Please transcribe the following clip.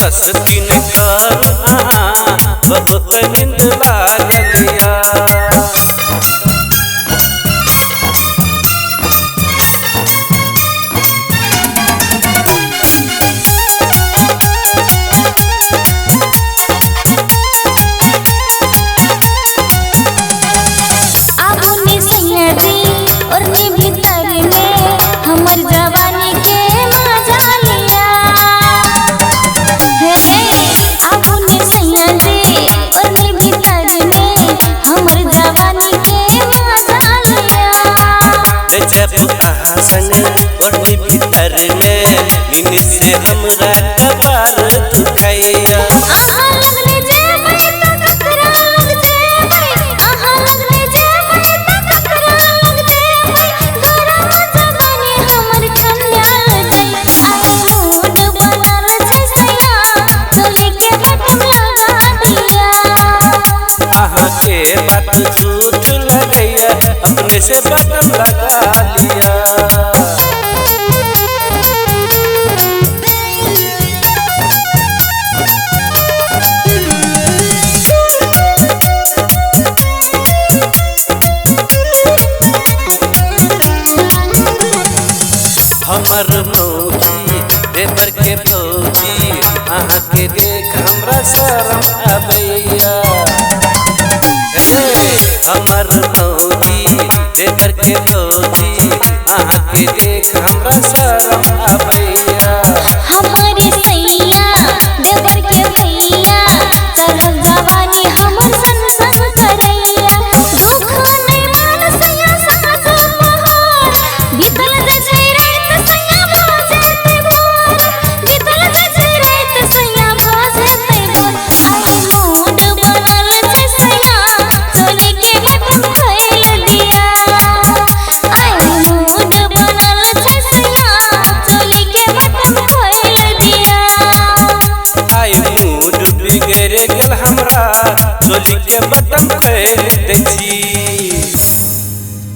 बस दिन करुणा बहुत नींद लागलिया। ओढ़नी भीतर में नींद से हमरा कपार दुखैया। के बात झूठ लगैया अपने से बटन लगा लिया। हमर मौजी देवर के भौजी अहाँ के देख हमरा शरम आबैया। हमर मौजी देवर के भौजी अहाँ के देख हमरा शरम आबैया। हमारे सैया देवर के भैया चढ़ल जवानी हमर संग करैया। दुख नहीं मान सैया सासु पहाड़ बीतल जे रात सैया बाजते भोर बीतल जे रात सैया बाजते भोर। आई मूड बनल छे सैया चोली के बटन खोल दिया। आई मूड बनल छे सैया चोली के बटन खोल दिया। आई मूड बिगड़ गेल हमरा चोली के बटन खोल दै छी।